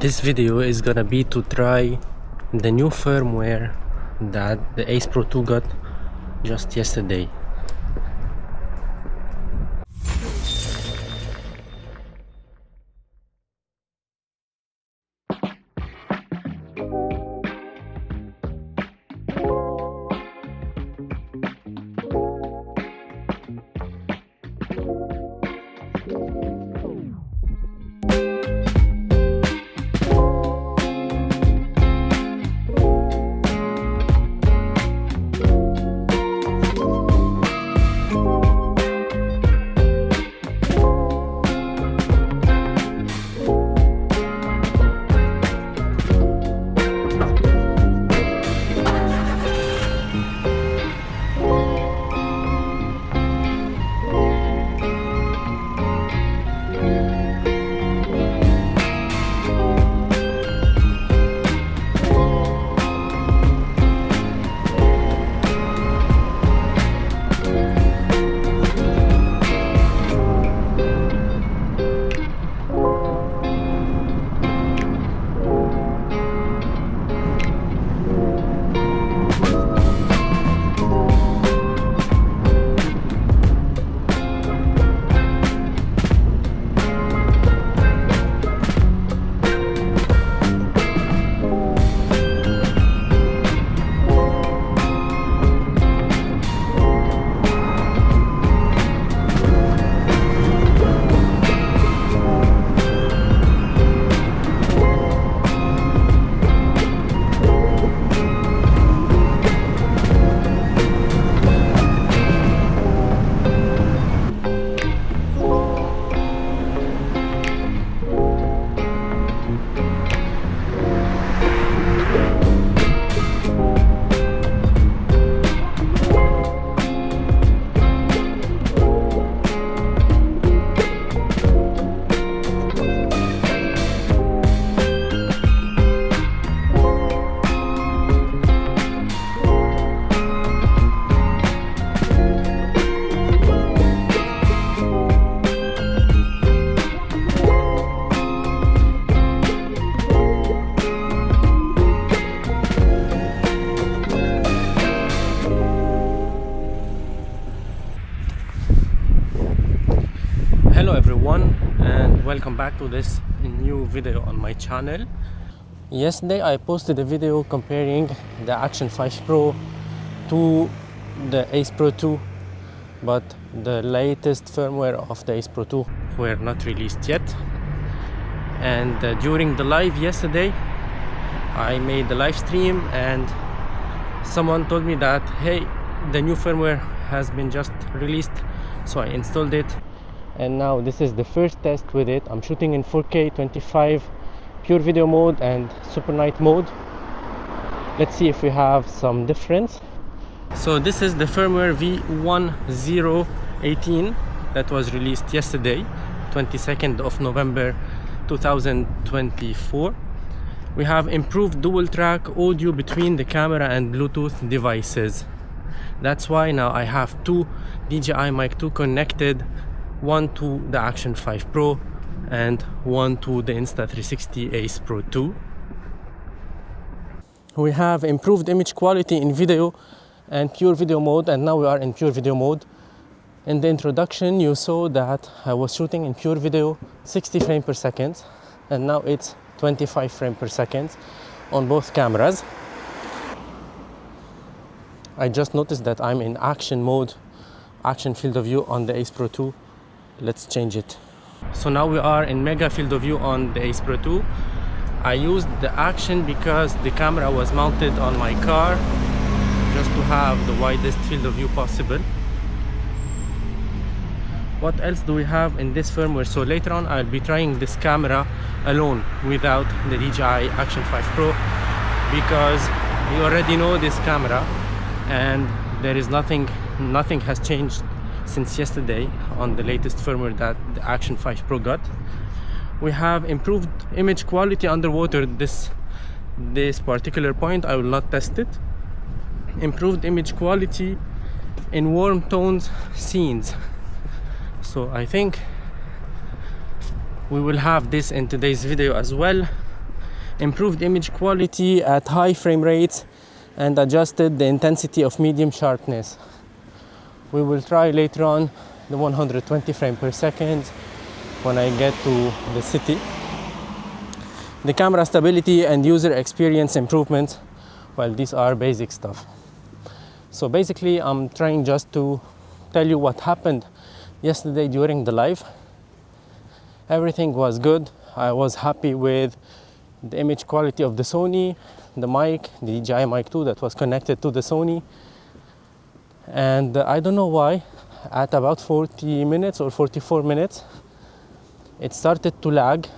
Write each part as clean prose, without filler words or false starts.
This video is gonna be to try the new firmware that the Ace Pro 2 got just yesterday. Hello everyone, and welcome back to this new video on my channel. Yesterday I posted a video comparing the Action 5 Pro to the Ace Pro 2, but the latest firmware of the Ace Pro 2 were not released yet. And during the live yesterday I made the live stream and someone told me that hey, the new firmware has been just released, so I installed it. And now this is the first test with it. I'm shooting in 4K 25 pure video mode and super night mode. Let's see if we have some difference. So this is the firmware V1.0.18 that was released yesterday, 22nd of November 2024. We have improved dual track audio between the camera and Bluetooth devices. That's why now I have two DJI Mic 2 connected, one to the Action 5 Pro and one to the Insta360 Ace Pro 2. We have improved image quality in video and pure video mode, and now we are in pure video mode. In the introduction you saw that I was shooting in pure video 60 frames per second, and now it's 25 frames per second on both cameras. I just noticed that I'm in action mode, action field of view on the Ace Pro 2. Let's change it. So now we are in mega field of view on the Ace Pro 2. I used the action because the camera was mounted on my car, just to have the widest field of view possible. What else do we have in this firmware? So later on I'll be trying this camera alone without the DJI Action 5 Pro, because you already know this camera and there is nothing has changed since yesterday on the latest firmware that the Action 5 Pro got. We have improved image quality underwater. This particular point I will not test it. Improved image quality in warm tones scenes. So I think we will have this in today's video as well. improved image quality at high frame rates, and adjusted the intensity of medium sharpness. We will try later on the 120 frames per second when I get to the city. The camera stability and user experience improvements, well, these are basic stuff. So basically, I'm trying just to tell you what happened yesterday during the live. Everything was good. I was happy with the image quality of the Sony, the mic, the DJI Mic 2 that was connected to the Sony. And I don't know why, at about 40 minutes or 44 minutes, it started to lag.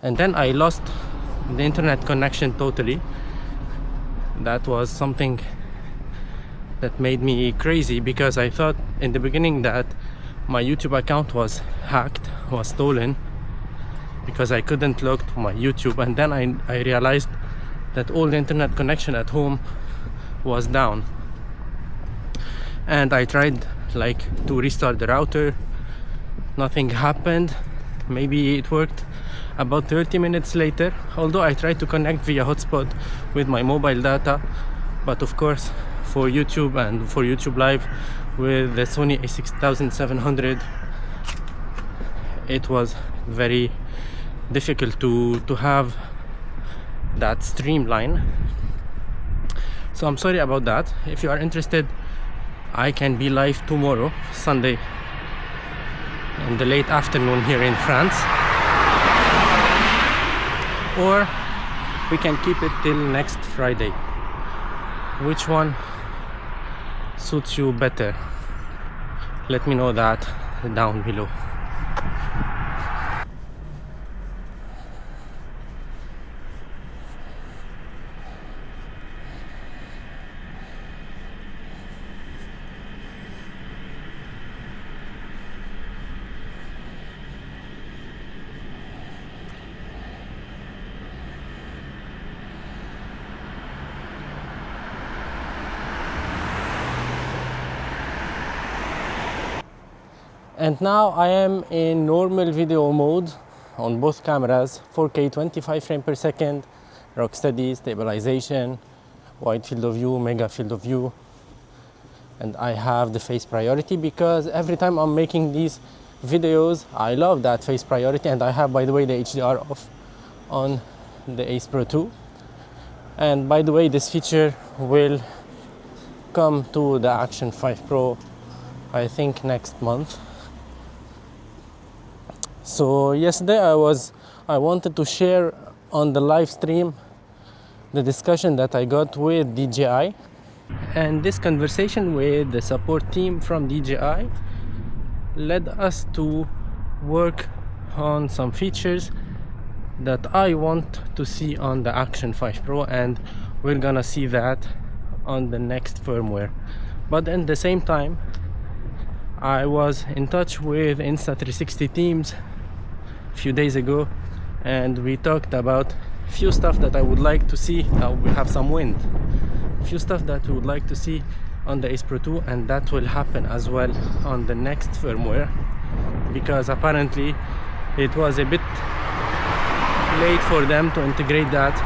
And then I lost the internet connection totally. That was something that made me crazy, because I thought in the beginning that my YouTube account was hacked, was stolen, because I couldn't log to my YouTube. And then I realized that all the internet connection at home was down. And I tried to restart the router. Nothing happened. Maybe it worked about 30 minutes later, although I tried to connect via hotspot with my mobile data. But of course, for YouTube and for YouTube Live with the Sony a6700, it was very difficult to have that streamline. So I'm sorry about that. If you are interested, I can be live tomorrow, Sunday, in the late afternoon here in France, or we can keep it till next Friday. Which one suits you better? Let me know that down below. And now I am in normal video mode on both cameras, 4K 25 frames per second, rocksteady, stabilization, wide field of view, mega field of view. And I have the face priority because every time I'm making these videos, I love that face priority. And I have, by the way, the HDR off on the Ace Pro 2. And by the way, this feature will come to the Action 5 Pro, I think next month. So yesterday I wanted to share on the live stream the discussion that I got with DJI, and this conversation with the support team from DJI led us to work on some features that I want to see on the Action 5 Pro, and we're gonna see that on the next firmware. But at the same time, I was in touch with Insta360 teams a few days ago, and we talked about few stuff that I would like to see. Now we have some wind. Few stuff that we would like to see on the Ace Pro 2, and that will happen as well on the next firmware, because apparently it was a bit late for them to integrate that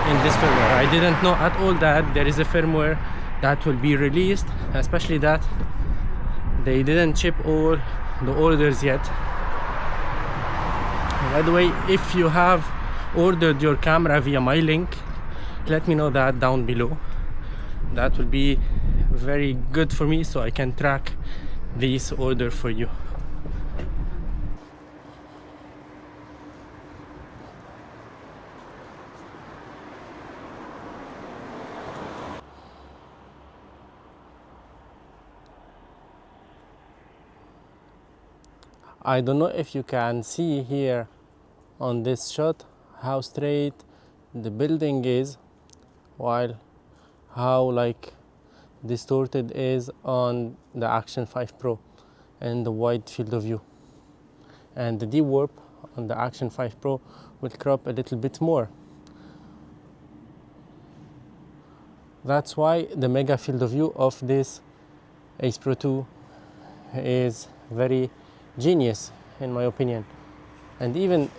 in this firmware. I didn't know at all that there is a firmware that will be released, especially that they didn't ship all the orders yet. By the way, if you have ordered your camera via my link, let me know that down below. That will be very good for me, so I can track this order for you. I don't know if you can see here on this shot how straight the building is, while how distorted is on the Action 5 Pro and the wide field of view. And the D-warp on the Action 5 Pro will crop a little bit more. That's why the mega field of view of this Ace Pro 2 is very genius in my opinion. And even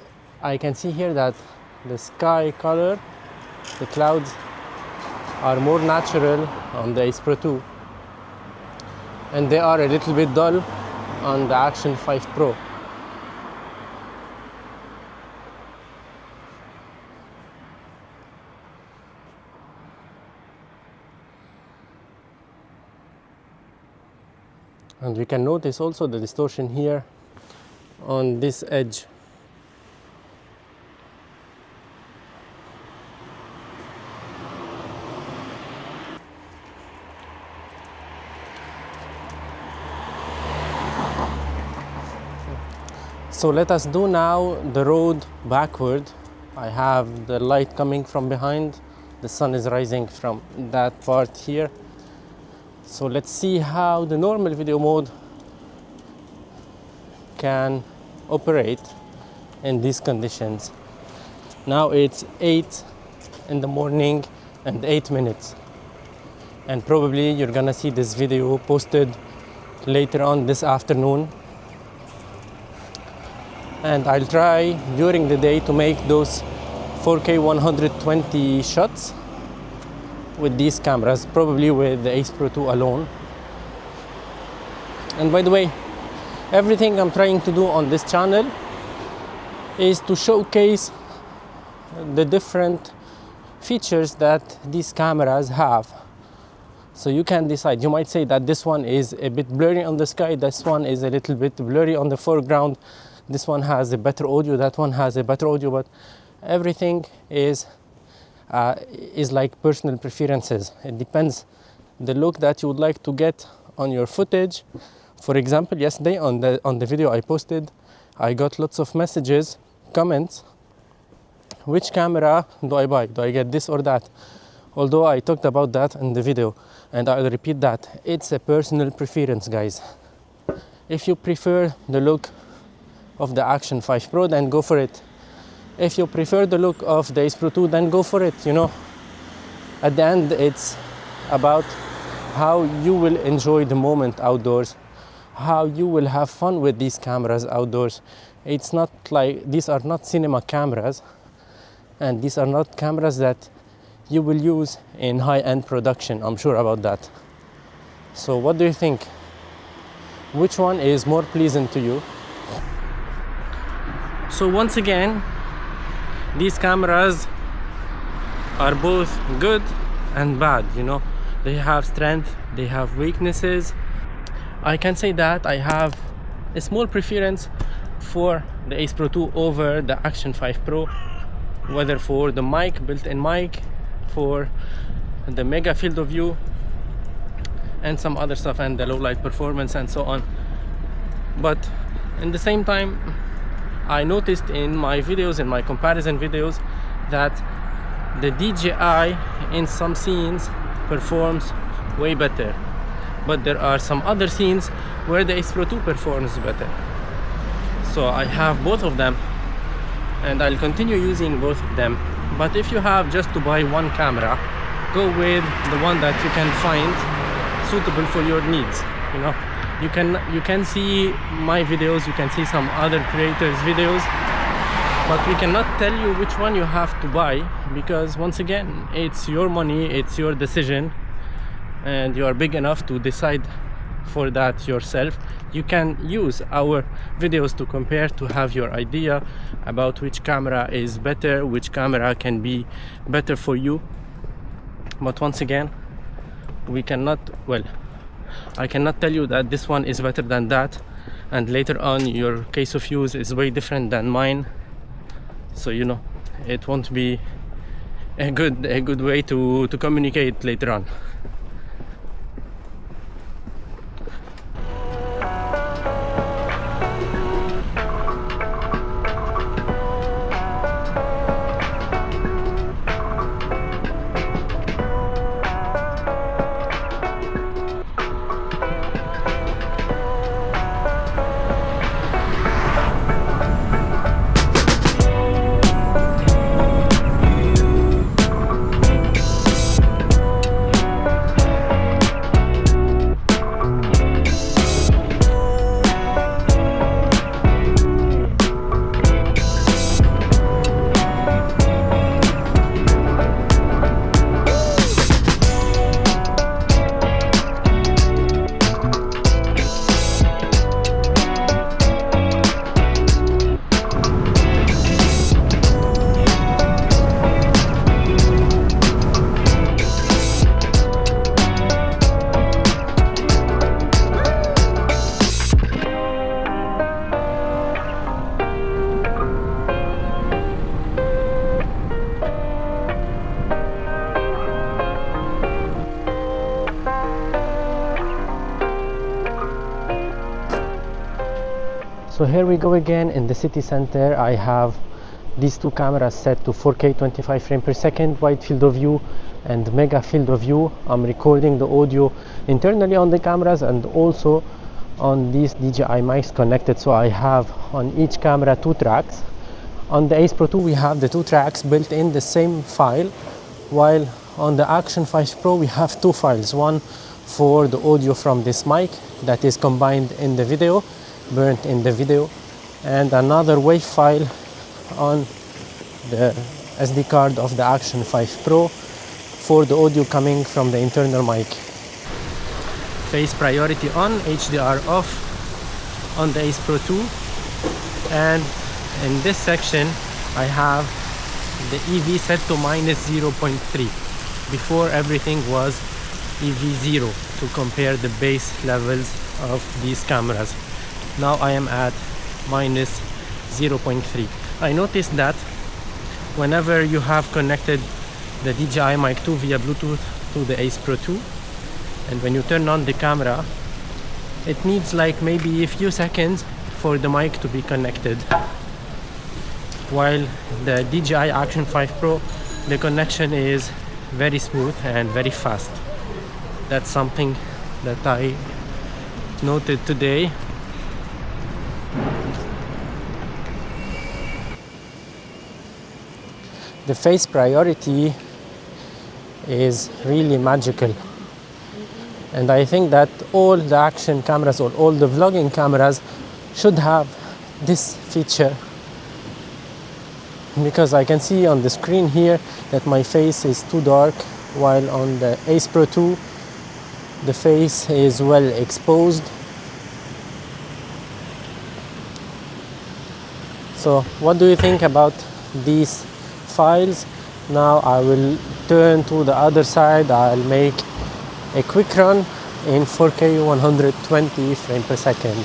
I can see here that the sky color, the clouds are more natural on the Ace Pro 2, and they are a little bit dull on the Action 5 Pro. And we can notice also the distortion here on this edge. So let us do now the road backward. I have the light coming from behind. The sun is rising from that part here. So let's see how the normal video mode can operate in these conditions. Now it's 8 in the morning and 8 minutes. And probably you're gonna see this video posted later on this afternoon. And I'll try during the day to make those 4K 120 shots with these cameras, probably with the Ace Pro 2 alone. And by the way, everything I'm trying to do on this channel is to showcase the different features that these cameras have. So you can decide. You might say that this one is a bit blurry on the sky, this one is a little bit blurry on the foreground, this one has a better audio, that one has a better audio, but everything is like personal preferences. It depends the look that you would like to get on your footage. For example, yesterday on the video I posted, I got lots of messages, comments, which camera do I buy? Do I get this or that? Although I talked about that in the video, and I'll repeat that. It's a personal preference, guys. If you prefer the look of the Action 5 Pro, then go for it. If you prefer the look of the Ace Pro 2, then go for it. You know, at the end, it's about how you will enjoy the moment outdoors, how you will have fun with these cameras outdoors. It's not like, these are not cinema cameras, and these are not cameras that you will use in high-end production. I'm sure about that. So what do you think? Which one is more pleasant to you? So once again, these cameras are both good and bad, you know. They have strength, they have weaknesses. I can say that I have a small preference for the Ace Pro 2 over the Action 5 Pro, whether for the mic, built-in mic, for the mega field of view, and some other stuff, and the low light performance and so on. But in the same time, I noticed in my videos, in my comparison videos, that the DJI in some scenes performs way better, but there are some other scenes where the Ace Pro 2 performs better. So I have both of them, and I'll continue using both of them. But if you have just to buy one camera, go with the one that you can find suitable for your needs. You know, you can see my videos, you can see some other creators' videos, but we cannot tell you which one you have to buy, because once again, it's your money, it's your decision, and you are big enough to decide for that yourself. You can use our videos to compare, to have your idea about which camera is better, which camera can be better for you. But once again, we cannot, well, I cannot tell you that this one is better than that, and later on your case of use is way different than mine. So you know, it won't be a good way to communicate later on. So here we go again in the city center. I have these two cameras set to 4K 25 frames per second wide field of view and mega field of view. I'm recording the audio internally on the cameras and also on these DJI mics connected, so I have on each camera 2 tracks. On the Ace Pro 2 we have the 2 tracks built in the same file, while on the Action 5 Pro we have 2 files, one for the audio from this mic that is combined in the video, burnt in the video, and another WAV file on the SD card of the Action 5 Pro for the audio coming from the internal mic. Face priority on, HDR off on the Ace Pro 2, and in this section I have the EV set to -0.3. Before everything was EV0 to compare the base levels of these cameras. Now I am at -0.3. I noticed that whenever you have connected the DJI Mic 2 via Bluetooth to the Ace Pro 2, and when you turn on the camera, it needs like maybe a few seconds for the mic to be connected, while the DJI Action 5 Pro, the connection is very smooth and very fast. That's something that I noted today. The face priority is really magical, and I think that all the action cameras or all the vlogging cameras should have this feature, because I can see on the screen here that my face is too dark, while on the Ace Pro 2 the face is well exposed. So what do you think about these files? Now I will turn to the other side. I'll make a quick run in 4K 120 frames per second.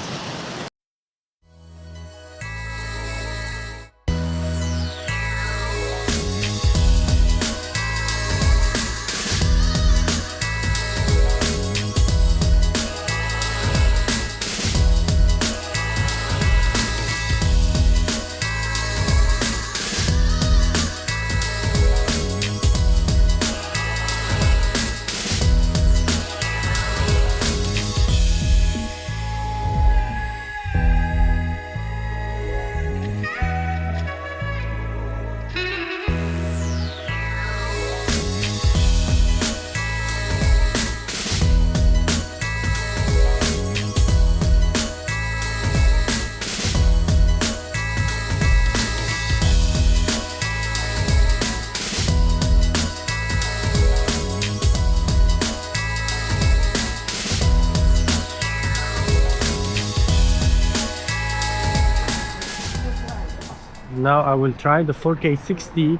Now I will try the 4K 60.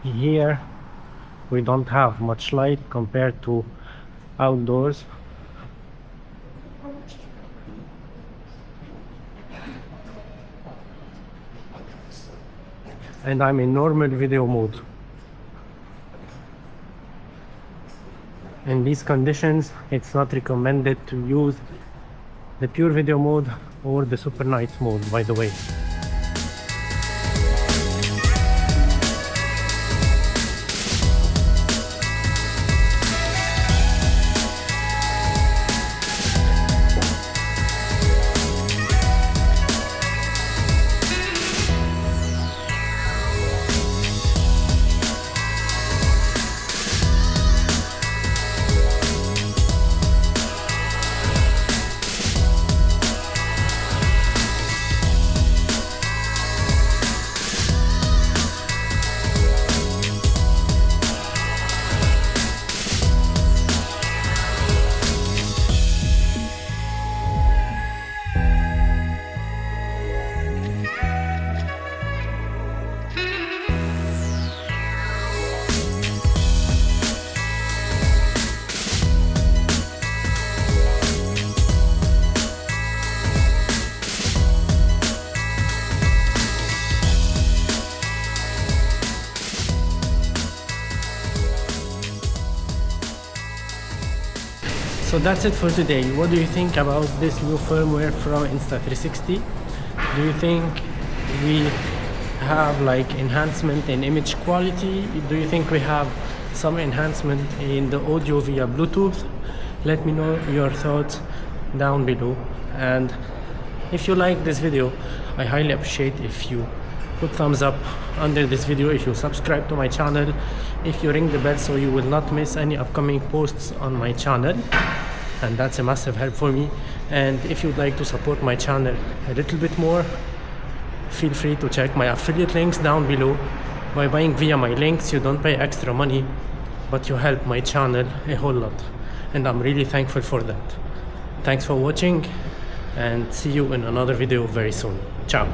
Here we don't have much light compared to outdoors. And I'm in normal video mode. In these conditions, it's not recommended to use the pure video mode or the super night mode, by the way. So that's it for today. What do you think about this new firmware from Insta360? Do you think we have like enhancement in image quality? Do you think we have some enhancement in the audio via Bluetooth? Let me know your thoughts down below. And if you like this video, I highly appreciate if you put thumbs up under this video, if you subscribe to my channel, if you ring the bell so you will not miss any upcoming posts on my channel, and that's a massive help for me. And if you'd like to support my channel a little bit more, feel free to check my affiliate links down below. By buying via my links, you don't pay extra money, but you help my channel a whole lot, and I'm really thankful for that. Thanks for watching, and see you in another video very soon. Ciao.